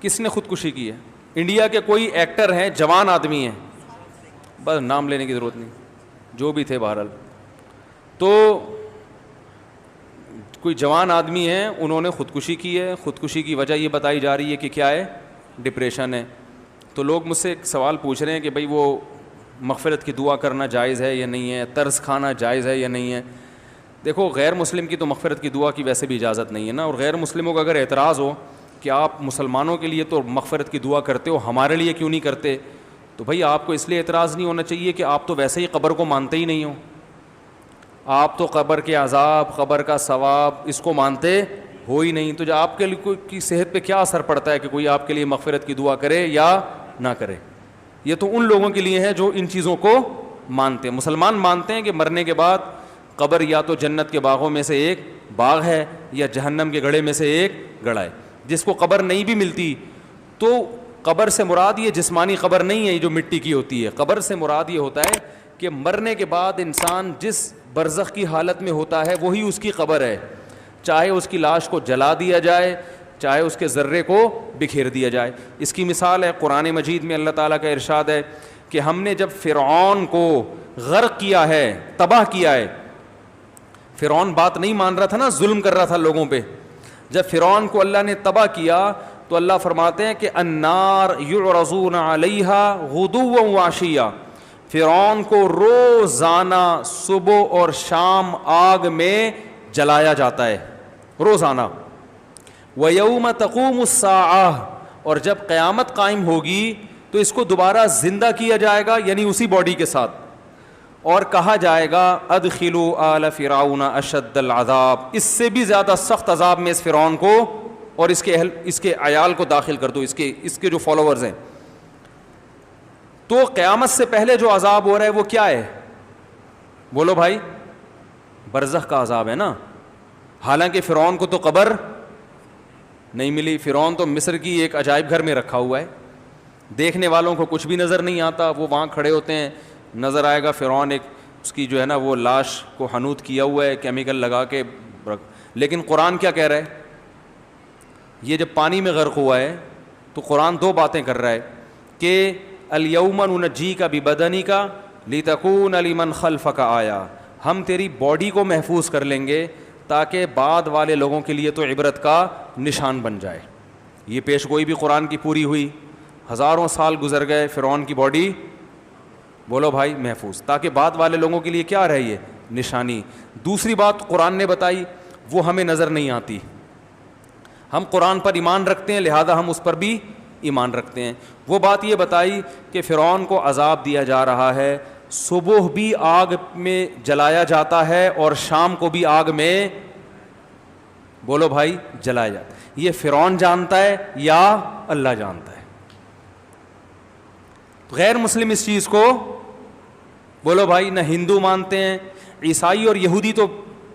کس نے خودکشی کی ہے؟ انڈیا کے کوئی ایکٹر ہیں، جوان آدمی ہیں، بس نام لینے کی ضرورت نہیں، جو بھی تھے بہرحال، تو کوئی جوان آدمی ہیں، انہوں نے خودکشی کی ہے. خودکشی کی وجہ یہ بتائی جا رہی ہے کہ کیا ہے؟ ڈپریشن ہے. تو لوگ مجھ سے ایک سوال پوچھ رہے ہیں کہ بھئی وہ مغفرت کی دعا کرنا جائز ہے یا نہیں ہے، طرز کھانا جائز ہے یا نہیں ہے. دیکھو غیر مسلم کی تو مغفرت کی دعا کی ویسے بھی اجازت نہیں ہے نا، اور غیر مسلموں کا اگر اعتراض ہو کہ آپ مسلمانوں کے لیے تو مغفرت کی دعا کرتے ہو، ہمارے لیے کیوں نہیں کرتے، تو بھائی آپ کو اس لیے اعتراض نہیں ہونا چاہیے کہ آپ تو ویسے ہی قبر کو مانتے ہی نہیں ہو. آپ تو قبر کے عذاب، قبر کا ثواب اس کو مانتے ہو ہی نہیں، تو جو آپ کے لیے کوئی کی صحت پہ کیا اثر پڑتا ہے کہ کوئی آپ کے لیے مغفرت کی دعا کرے یا نہ کرے. یہ تو ان لوگوں کے لیے ہے جو ان چیزوں کو مانتے ہیں. مسلمان مانتے ہیں کہ مرنے کے بعد قبر یا تو جنت کے باغوں میں سے ایک باغ ہے یا جہنم کے گڑھے میں سے ایک گڑھا ہے. جس کو قبر نہیں بھی ملتی تو قبر سے مراد یہ جسمانی قبر نہیں ہے، یہ جو مٹی کی ہوتی ہے. قبر سے مراد یہ ہوتا ہے کہ مرنے کے بعد انسان جس برزخ کی حالت میں ہوتا ہے وہی اس کی قبر ہے، چاہے اس کی لاش کو جلا دیا جائے، چاہے اس کے ذرے کو بکھیر دیا جائے. اس کی مثال ہے قرآن مجید میں اللہ تعالیٰ کا ارشاد ہے کہ ہم نے جب فرعون کو غرق کیا ہے، تباہ کیا ہے. فرعون بات نہیں مان رہا تھا نا، ظلم کر رہا تھا لوگوں پہ. جب فرعون کو اللہ نے تباہ کیا تو اللہ فرماتے ہیں کہ النار یعرضون علیہا غدوا وعشیا، فرعون کو روزانہ صبح اور شام آگ میں جلایا جاتا ہے، روزانہ. وَيَوْمَ تَقُومُ السَّاعَةُ، اور جب قیامت قائم ہوگی تو اس کو دوبارہ زندہ کیا جائے گا، یعنی اسی باڈی کے ساتھ، اور کہا جائے گا ادخلوا آل فرعون اشد العذاب، اس سے بھی زیادہ سخت عذاب میں اس فرعون کو اور اس کے عیال کو داخل کر دو، اس کے جو فالوورز ہیں. تو قیامت سے پہلے جو عذاب ہو رہا ہے وہ کیا ہے؟ بولو بھائی، برزخ کا عذاب ہے نا. حالانکہ فرعون کو تو قبر نہیں ملی، فرعون تو مصر کی ایک عجائب گھر میں رکھا ہوا ہے، دیکھنے والوں کو کچھ بھی نظر نہیں آتا. وہ وہاں کھڑے ہوتے ہیں، نظر آئے گا فرعون ایک اس کی جو ہے نا وہ لاش کو حنوط کیا ہوا ہے کیمیکل لگا کے. لیکن قرآن کیا کہہ رہا ہے؟ یہ جب پانی میں غرق ہوا ہے تو قرآن دو باتیں کر رہا ہے کہ الیوم ننجیک ببدنک لتکون لمن خلفک آیا، ہم تیری باڈی کو محفوظ کر لیں گے تاکہ بعد والے لوگوں کے لیے تو عبرت کا نشان بن جائے. یہ پیش گوئی بھی قرآن کی پوری ہوئی. ہزاروں سال گزر گئے، فرعون کی باڈی بولو بھائی محفوظ، تاکہ بعد والے لوگوں کے لیے کیا رہی ہے؟ نشانی. دوسری بات قرآن نے بتائی وہ ہمیں نظر نہیں آتی. ہم قرآن پر ایمان رکھتے ہیں لہذا ہم اس پر بھی ایمان رکھتے ہیں. وہ بات یہ بتائی کہ فرعون کو عذاب دیا جا رہا ہے، صبح بھی آگ میں جلایا جاتا ہے اور شام کو بھی آگ میں بولو بھائی جلایا جاتا ہے. یہ فرعون جانتا ہے یا اللہ جانتا ہے؟ غیر مسلم اس چیز کو بولو بھائی نہ ہندو مانتے ہیں، عیسائی اور یہودی تو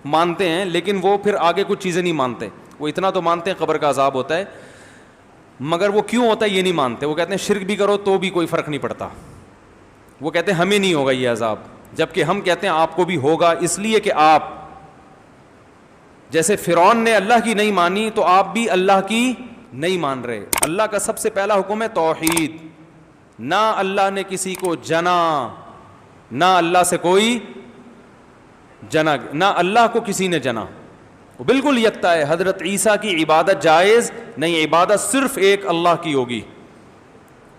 مانتے ہیں لیکن وہ پھر آگے کچھ چیزیں نہیں مانتے. وہ اتنا تو مانتے ہیں قبر کا عذاب ہوتا ہے، مگر وہ کیوں ہوتا ہے یہ نہیں مانتے. وہ کہتے ہیں شرک بھی کرو تو بھی کوئی فرق نہیں پڑتا. وہ کہتے ہیں ہمیں نہیں ہوگا یہ عذاب، جبکہ ہم کہتے ہیں آپ کو بھی ہوگا، اس لیے کہ آپ جیسے فرعون نے اللہ کی نہیں مانی تو آپ بھی اللہ کی نہیں مان رہے. اللہ کا سب سے پہلا حکم ہے توحید. نہ اللہ نے کسی کو جنا، نہ اللہ سے کوئی جنا، نہ اللہ کو کسی نے جنا. وہ بالکل یکتا ہے. حضرت عیسیٰ کی عبادت جائز نہیں، عبادت صرف ایک اللہ کی ہوگی،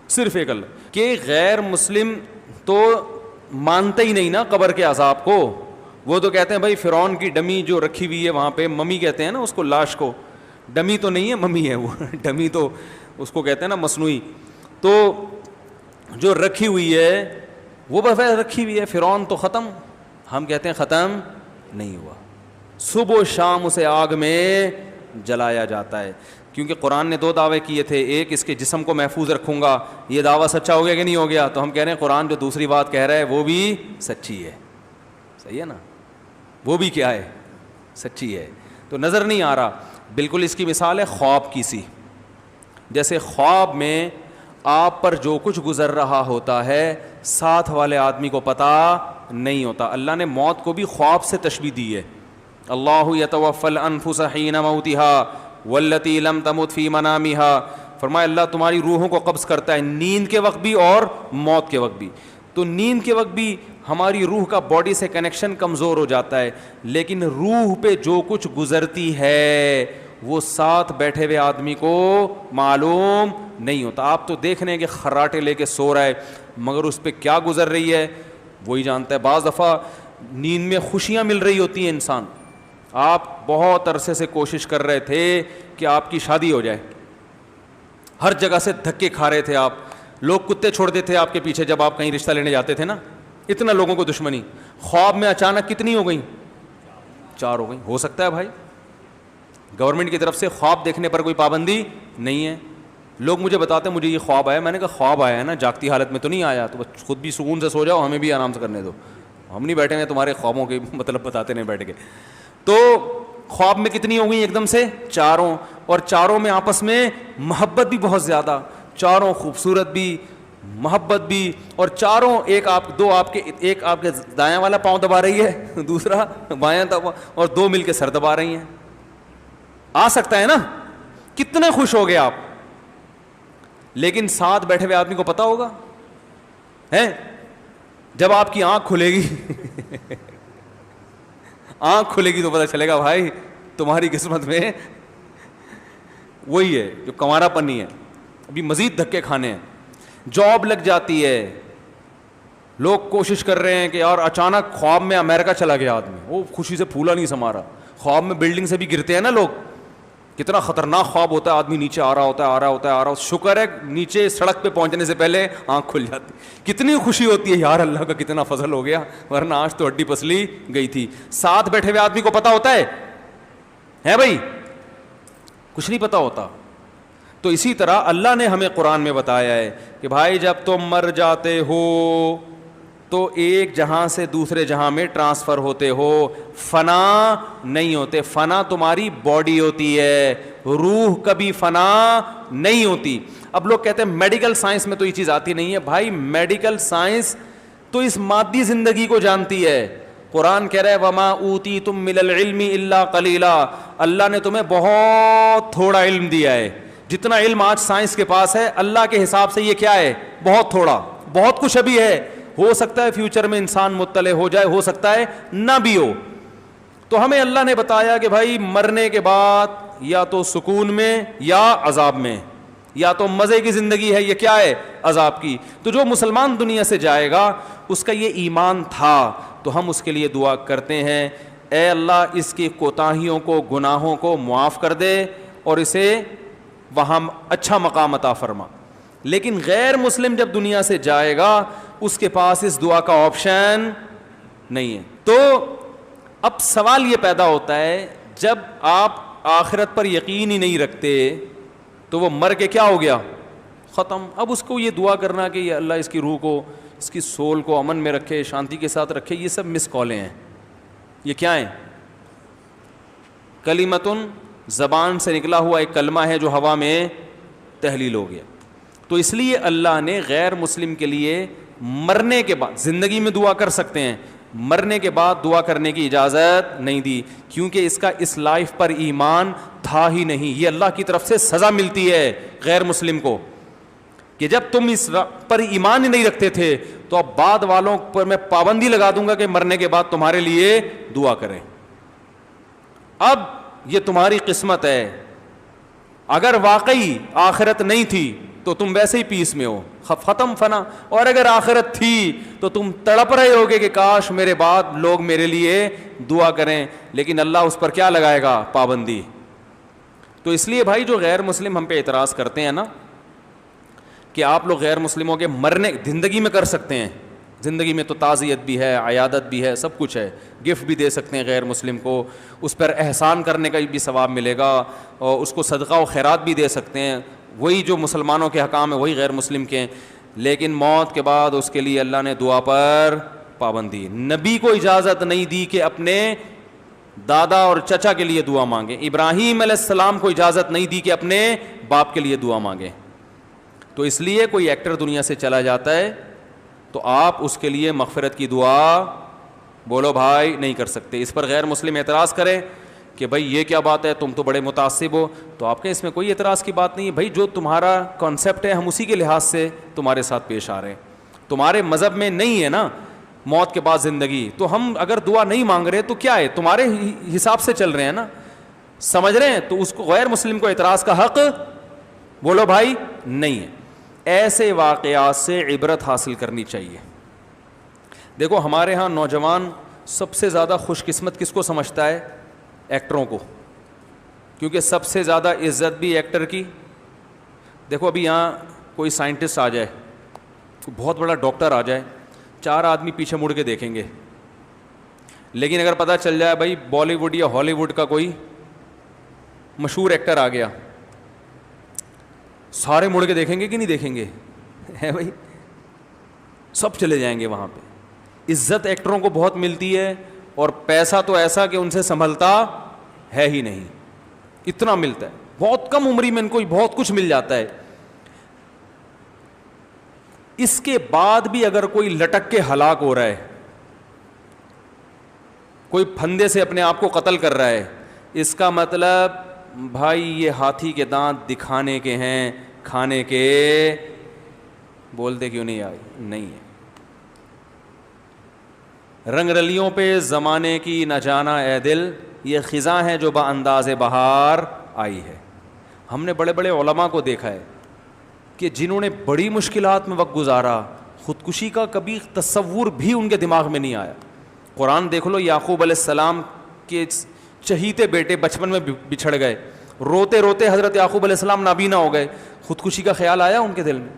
صرف ایک اللہ. کہ غیر مسلم تو مانتے ہی نہیں نا قبر کے عذاب کو. وہ تو کہتے ہیں بھائی فرعون کی ڈمی جو رکھی ہوئی ہے وہاں پہ، ممی کہتے ہیں نا اس کو، لاش کو. ڈمی تو نہیں ہے، ممی ہے وہ. ڈمی تو اس کو کہتے ہیں نا مصنوعی. تو جو رکھی ہوئی ہے وہ بس رکھی ہوئی ہے. فرعون تو ختم، ہم کہتے ہیں ختم نہیں ہوا. صبح و شام اسے آگ میں جلایا جاتا ہے. کیونکہ قرآن نے دو دعوے کیے تھے، ایک اس کے جسم کو محفوظ رکھوں گا، یہ دعویٰ سچا ہو گیا کہ نہیں ہو گیا؟ تو ہم کہہ رہے ہیں قرآن جو دوسری بات کہہ رہا ہے وہ بھی سچی ہے. صحیح ہے نا؟ وہ بھی کیا ہے؟ سچی ہے. تو نظر نہیں آ رہا. بالکل اس کی مثال ہے خواب کی سی. جیسے خواب میں آپ پر جو کچھ گزر رہا ہوتا ہے ساتھ والے آدمی کو پتہ نہیں ہوتا. اللہ نے موت کو بھی خواب سے تشبیہ دی ہے. اللہ یتوفی الانفس حین موتها والتی لم تمت فی منامها فرمایا اللہ تمہاری روحوں کو قبض کرتا ہے نیند کے وقت بھی اور موت کے وقت بھی. تو نیند کے وقت بھی ہماری روح کا باڈی سے کنیکشن کمزور ہو جاتا ہے, لیکن روح پہ جو کچھ گزرتی ہے وہ ساتھ بیٹھے ہوئے آدمی کو معلوم نہیں ہوتا. آپ تو دیکھ رہے ہیں کہ خراٹے لے کے سو رہا ہے, مگر اس پہ کیا گزر رہی ہے وہی جانتا ہے. بعض دفعہ نیند میں خوشیاں مل رہی ہوتی ہیں انسان, آپ بہت عرصے سے کوشش کر رہے تھے کہ آپ کی شادی ہو جائے, ہر جگہ سے دھکے کھا رہے تھے آپ, لوگ کتے چھوڑ دیتے آپ کے پیچھے جب آپ کہیں رشتہ لینے جاتے تھے نا, اتنا لوگوں کو دشمنی. خواب میں اچانک کتنی ہو گئیں؟ 4 ہو گئیں. ہو سکتا ہے بھائی گورنمنٹ کی طرف سے خواب دیکھنے پر کوئی پابندی نہیں ہے. لوگ مجھے بتاتے ہیں مجھے یہ خواب آیا, میں نے کہا خواب آیا ہے نا, جاگتی حالت میں تو نہیں آیا, تو خود بھی سکون سے سو جاؤ, ہمیں بھی آرام سے کرنے دو, ہم نہیں بیٹھے ہیں تمہارے خوابوں کے مطلب بتاتے نہیں بیٹھ کے. تو خواب میں کتنی ہو گئی ایک دم سے؟ 4. اور 4 میں آپس میں محبت بھی بہت زیادہ, 4 خوبصورت بھی, محبت بھی, اور 4 ایک آپ کے دایاں والا پاؤں دبا رہی ہے, دوسرا بایاں دبا, اور 2 مل کے سر دبا رہی ہیں. آ سکتا ہے نا, کتنے خوش ہو گئے آپ. لیکن ساتھ بیٹھے ہوئے آدمی کو پتا ہوگا ہے, جب آپ کی آنکھ کھلے گی آنکھ کھلے گی تو پتا چلے گا بھائی تمہاری قسمت میں وہی ہے جو کنوارا پنی ہے, ابھی مزید دھکے کھانے ہیں. جاب لگ جاتی ہے, لوگ کوشش کر رہے ہیں کہ یار اچانک خواب میں امریکہ چلا گیا آدمی, وہ خوشی سے پھولا نہیں سما رہا. خواب میں بلڈنگ سے بھی گرتے ہیں نا لوگ, کتنا خطرناک خواب ہوتا ہے, آدمی نیچے آ رہا ہوتا ہے, شکر ہے نیچے سڑک پہ پہنچنے سے پہلے آنکھ کھل جاتی. کتنی خوشی ہوتی ہے یار اللہ کا کتنا فضل ہو گیا, ورنہ آج تو ہڈی پسلی گئی تھی. ساتھ بیٹھے ہوئے آدمی کو پتا ہوتا ہے بھائی, کچھ نہیں پتا ہوتا. تو اسی طرح اللہ نے ہمیں قرآن میں بتایا ہے کہ بھائی جب تم مر جاتے ہو تو ایک جہاں سے دوسرے جہاں میں ٹرانسفر ہوتے ہو, فنا نہیں ہوتے. فنا تمہاری باڈی ہوتی ہے, روح کبھی فنا نہیں ہوتی. اب لوگ کہتے ہیں میڈیکل سائنس میں تو یہ چیز آتی نہیں ہے. بھائی میڈیکل سائنس تو اس مادی زندگی کو جانتی ہے. قرآن کہہ رہا ہے وما اوتیتم من العلم الا قلیلا, اللہ نے تمہیں بہت تھوڑا علم دیا ہے. جتنا علم آج سائنس کے پاس ہے اللہ کے حساب سے یہ کیا ہے, بہت تھوڑا. بہت کچھ ابھی ہے, ہو سکتا ہے فیوچر میں انسان مطلع ہو جائے, ہو سکتا ہے نہ بھی ہو. تو ہمیں اللہ نے بتایا کہ بھائی مرنے کے بعد یا تو سکون میں یا عذاب میں, یا تو مزے کی زندگی ہے, یہ کیا ہے عذاب کی. تو جو مسلمان دنیا سے جائے گا اس کا یہ ایمان تھا, تو ہم اس کے لیے دعا کرتے ہیں اے اللہ اس کی کوتاہیوں کو, گناہوں کو معاف کر دے اور اسے وہاں اچھا مقام عطا فرما. لیکن غیر مسلم جب دنیا سے جائے گا اس کے پاس اس دعا کا آپشن نہیں ہے. تو اب سوال یہ پیدا ہوتا ہے جب آپ آخرت پر یقین ہی نہیں رکھتے تو وہ مر کے کیا ہو گیا, ختم. اب اس کو یہ دعا کرنا کہ یہ اللہ اس کی روح کو, اس کی سول کو امن میں رکھے, شانتی کے ساتھ رکھے, یہ سب مس کالیں ہیں. یہ کیا ہیں؟ کلمتن, زبان سے نکلا ہوا ایک کلمہ ہے جو ہوا میں تحلیل ہو گیا. تو اس لیے اللہ نے غیر مسلم کے لیے مرنے کے بعد, زندگی میں دعا کر سکتے ہیں, مرنے کے بعد دعا کرنے کی اجازت نہیں دی, کیونکہ اس کا اس لائف پر ایمان تھا ہی نہیں. یہ اللہ کی طرف سے سزا ملتی ہے غیر مسلم کو کہ جب تم اس پر ایمان ہی نہیں رکھتے تھے تو اب بعد والوں پر میں پابندی لگا دوں گا کہ مرنے کے بعد تمہارے لیے دعا کریں. اب یہ تمہاری قسمت ہے, اگر واقعی آخرت نہیں تھی تو تم ویسے ہی پیس میں ہو, ختم فنا. اور اگر آخرت تھی تو تم تڑپ رہے ہوگے کہ کاش میرے بعد لوگ میرے لیے دعا کریں, لیکن اللہ اس پر کیا لگائے گا, پابندی. تو اس لیے بھائی جو غیر مسلم ہم پہ اعتراض کرتے ہیں نا کہ آپ لوگ غیر مسلموں کے مرنے زندگی میں کر سکتے ہیں, زندگی میں تو تعزیت بھی ہے, عیادت بھی ہے, سب کچھ ہے, گفٹ بھی دے سکتے ہیں غیر مسلم کو, اس پر احسان کرنے کا بھی ثواب ملے گا, اور اس کو صدقہ و خیرات بھی دے سکتے ہیں. وہی جو مسلمانوں کے حکام ہیں وہی غیر مسلم کے ہیں. لیکن موت کے بعد اس کے لیے اللہ نے دعا پر پابندی. نبی کو اجازت نہیں دی کہ اپنے دادا اور چچا کے لیے دعا مانگیں. ابراہیم علیہ السلام کو اجازت نہیں دی کہ اپنے باپ کے لیے دعا مانگیں. تو اس لیے کوئی ایکٹر دنیا سے چلا جاتا ہے تو آپ اس کے لیے مغفرت کی دعا بولو بھائی نہیں کر سکتے. اس پر غیر مسلم اعتراض کریں کہ بھائی یہ کیا بات ہے, تم تو بڑے متعصب ہو, تو آپ کہیں اس میں کوئی اعتراض کی بات نہیں ہے. بھائی جو تمہارا کانسیپٹ ہے ہم اسی کے لحاظ سے تمہارے ساتھ پیش آ رہے ہیں. تمہارے مذہب میں نہیں ہے نا موت کے بعد زندگی, تو ہم اگر دعا نہیں مانگ رہے تو کیا ہے, تمہارے حساب سے چل رہے ہیں نا, سمجھ رہے ہیں؟ تو اس کو غیر مسلم کو اعتراض کا حق بولو بھائی نہیں ہے. ایسے واقعات سے عبرت حاصل کرنی چاہیے. دیکھو ہمارے ہاں نوجوان سب سے زیادہ خوش قسمت کس کو سمجھتا ہے؟ ایکٹروں کو, کیونکہ سب سے زیادہ عزت بھی ایکٹر کی. دیکھو ابھی یہاں کوئی سائنٹسٹ آ جائے, کوئی بہت بڑا ڈاکٹر آ جائے, 4 آدمی پیچھے مڑ کے دیکھیں گے, لیکن اگر پتہ چل جائے بھائی بالی ووڈ یا ہالی ووڈ کا کوئی مشہور ایکٹر آ گیا, سارے مڑ کے دیکھیں گے کہ نہیں دیکھیں گے؟ ہے بھائی, سب چلے جائیں گے وہاں پہ. عزت ایکٹروں کو بہت ملتی ہے, اور پیسہ تو ایسا کہ ان سے سنبھلتا ہے ہی نہیں, اتنا ملتا ہے. بہت کم عمری میں ان کو بہت کچھ مل جاتا ہے. اس کے بعد بھی اگر کوئی لٹک کے ہلاک ہو رہا ہے, کوئی پھندے سے اپنے آپ کو قتل کر رہا ہے, اس کا مطلب بھائی یہ ہاتھی کے دانت دکھانے کے ہیں, کھانے کے. بولتے کیوں نہیں آئی؟ نہیں ہے. رنگ رلیوں پہ زمانے کی نہ جانا اے دل, یہ خزاں ہے جو با انداز بہار آئی ہے. ہم نے بڑے بڑے علماء کو دیکھا ہے کہ جنہوں نے بڑی مشکلات میں وقت گزارا, خودکشی کا کبھی تصور بھی ان کے دماغ میں نہیں آیا. قرآن دیکھ لو, یعقوب علیہ السلام کے چہیتے بیٹے بچپن میں بچھڑ گئے, روتے روتے حضرت یعقوب علیہ السلام نابینا ہو گئے. خودکشی کا خیال آیا ان کے دل میں؟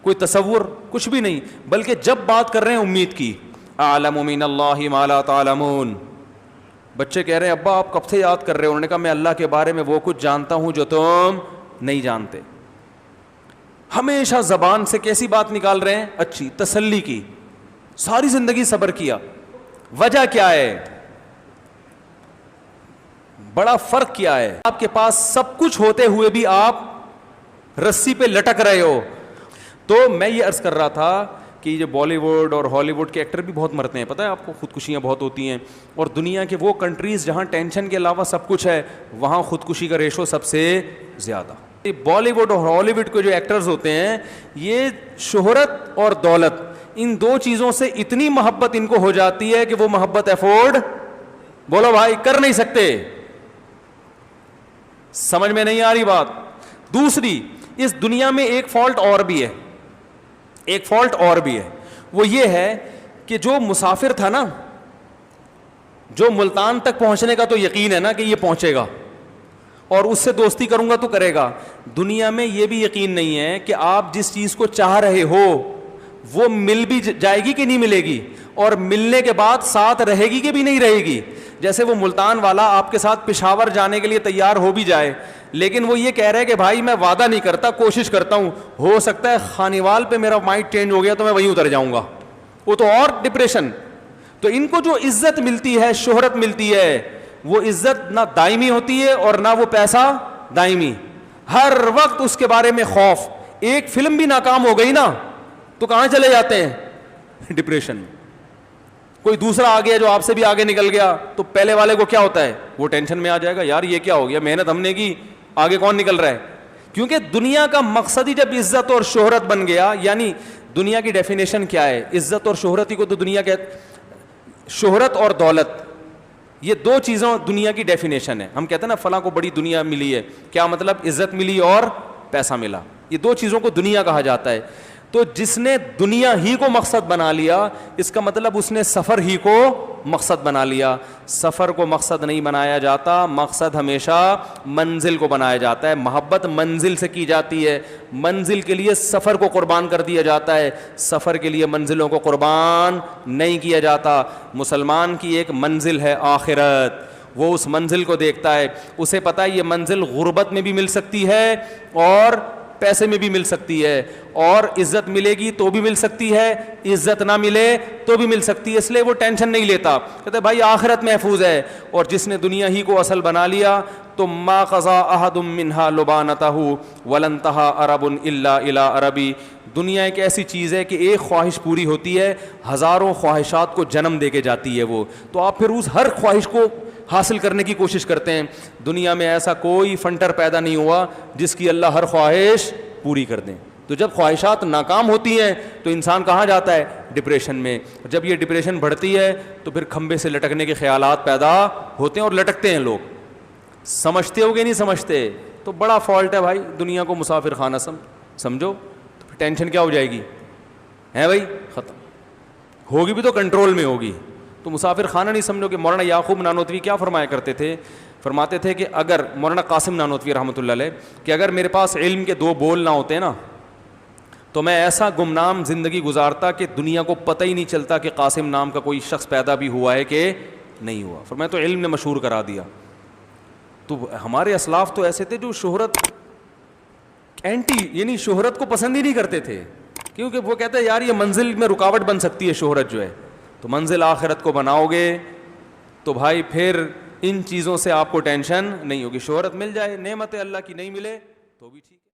کوئی تصور, کچھ بھی نہیں. بلکہ جب بات کر رہے ہیں امید کی, اعلم من اللہ ما لا تعلمون, بچے کہہ رہے ہیں ابا آپ کب سے یاد کر رہے ہو؟ انہوں نے کہا میں اللہ کے بارے میں وہ کچھ جانتا ہوں جو تم نہیں جانتے. ہمیشہ زبان سے کیسی بات نکال رہے ہیں؟ اچھی, تسلی کی. ساری زندگی صبر کیا. وجہ کیا ہے؟ بڑا فرق کیا ہے؟ آپ کے پاس سب کچھ ہوتے ہوئے بھی آپ رسی پہ لٹک رہے ہو. تو میں یہ عرض کر رہا تھا کہ یہ بالی ووڈ اور ہالی ووڈ کے ایکٹر بھی بہت مرتے ہیں, پتہ ہے آپ کو, خودکشیاں بہت ہوتی ہیں. اور دنیا کے وہ کنٹریز جہاں ٹینشن کے علاوہ سب کچھ ہے, وہاں خودکشی کا ریشو سب سے زیادہ. بالی ووڈ اور ہالی ووڈ کے جو ایکٹرز ہوتے ہیں, یہ شہرت اور دولت, ان دو چیزوں سے اتنی محبت ان کو ہو جاتی ہے کہ وہ محبت افورڈ, بولو بھائی, کر نہیں سکتے. سمجھ میں نہیں آ رہی بات؟ دوسری, اس دنیا میں ایک فالٹ اور بھی ہے, ایک فالٹ اور بھی ہے. وہ یہ ہے کہ جو مسافر تھا نا, جو ملتان تک پہنچنے کا تو یقین ہے نا کہ یہ پہنچے گا اور اس سے دوستی کروں گا تو کرے گا, دنیا میں یہ بھی یقین نہیں ہے کہ آپ جس چیز کو چاہ رہے ہو وہ مل بھی جائے گی کہ نہیں ملے گی, اور ملنے کے بعد ساتھ رہے گی کہ بھی نہیں رہے گی. جیسے وہ ملتان والا آپ کے ساتھ پشاور جانے کے لیے تیار ہو بھی جائے, لیکن وہ یہ کہہ رہے کہ بھائی میں وعدہ نہیں کرتا, کوشش کرتا ہوں, ہو سکتا ہے خانیوال پہ میرا مائنڈ چینج ہو گیا تو میں وہیں اتر جاؤں گا, وہ تو اور ڈپریشن. تو ان کو جو عزت ملتی ہے, شہرت ملتی ہے, وہ عزت نہ دائمی ہوتی ہے اور نہ وہ پیسہ دائمی. ہر وقت اس کے بارے میں خوف. ایک فلم بھی ناکام ہو گئی نا تو کہاں چلے جاتے ہیں؟ ڈپریشن میں. کوئی دوسرا آ گیا جو آپ سے بھی آگے نکل گیا تو پہلے والے کو کیا ہوتا ہے؟ وہ ٹینشن میں آ جائے گا, یار یہ کیا ہو گیا, محنت ہم نے کی, آگے کون نکل رہا ہے. کیونکہ دنیا کا مقصد ہی جب عزت اور شہرت بن گیا, یعنی دنیا کی ڈیفینیشن کیا ہے؟ عزت اور شہرت ہی کو تو دنیا کے, شہرت اور دولت, یہ دو چیزوں دنیا کی ڈیفینیشن ہے. ہم کہتے ہیں نا فلاں کو بڑی دنیا ملی ہے, کیا مطلب؟ عزت ملی اور پیسہ ملا, یہ دو چیزوں کو دنیا کہا جاتا ہے. تو جس نے دنیا ہی کو مقصد بنا لیا, اس کا مطلب اس نے سفر ہی کو مقصد بنا لیا. سفر کو مقصد نہیں بنایا جاتا, مقصد ہمیشہ منزل کو بنایا جاتا ہے. محبت منزل سے کی جاتی ہے, منزل کے لیے سفر کو قربان کر دیا جاتا ہے, سفر کے لیے منزلوں کو قربان نہیں کیا جاتا. مسلمان کی ایک منزل ہے آخرت, وہ اس منزل کو دیکھتا ہے, اسے پتہ ہے یہ منزل غربت میں بھی مل سکتی ہے اور پیسے میں بھی مل سکتی ہے, اور عزت ملے گی تو بھی مل سکتی ہے, عزت نہ ملے تو بھی مل سکتی ہے, اس لیے وہ ٹینشن نہیں لیتا. کہتے بھائی آخرت محفوظ ہے. اور جس نے دنیا ہی کو اصل بنا لیا تو ما قضا احد منها لبانته ولن انتهى عرب الا الى عربی. دنیا ایک ایسی چیز ہے کہ ایک خواہش پوری ہوتی ہے, ہزاروں خواہشات کو جنم دے کے جاتی ہے وہ. تو آپ پھر اس ہر خواہش کو حاصل کرنے کی کوشش کرتے ہیں. دنیا میں ایسا کوئی فنٹر پیدا نہیں ہوا جس کی اللہ ہر خواہش پوری کر دیں. تو جب خواہشات ناکام ہوتی ہیں تو انسان کہاں جاتا ہے؟ ڈپریشن میں. جب یہ ڈپریشن بڑھتی ہے تو پھر کھمبے سے لٹکنے کے خیالات پیدا ہوتے ہیں اور لٹکتے ہیں لوگ. سمجھتے ہو گے نہیں سمجھتے تو بڑا فالٹ ہے بھائی. دنیا کو مسافر خانہ سمجھو تو پھر ٹینشن کیا ہو جائے گی؟ ہے بھائی ختم ہوگی بھی تو کنٹرول میں ہوگی. تو مسافر خانہ نہیں سمجھو. کہ مولانا یعقوب نانوتوی کیا فرمایا کرتے تھے؟ فرماتے تھے کہ اگر مولانا قاسم نانوتوی رحمۃ اللہ علیہ کہ اگر میرے پاس علم کے 2 بول نہ ہوتے نا تو میں ایسا گمنام زندگی گزارتا کہ دنیا کو پتہ ہی نہیں چلتا کہ قاسم نام کا کوئی شخص پیدا بھی ہوا ہے کہ نہیں ہوا. فرمایا تو علم نے مشہور کرا دیا. تو ہمارے اسلاف تو ایسے تھے جو شہرت اینٹی یعنی شہرت کو پسند ہی نہیں کرتے تھے, کیونکہ وہ کہتے ہیں یار یہ منزل میں رکاوٹ بن سکتی ہے شہرت جو ہے. تو منزل آخرت کو بناؤ گے تو بھائی پھر ان چیزوں سے آپ کو ٹینشن نہیں ہوگی. شہرت مل جائے نعمت اللہ کی, نہیں ملے تو بھی ٹھیک ہے.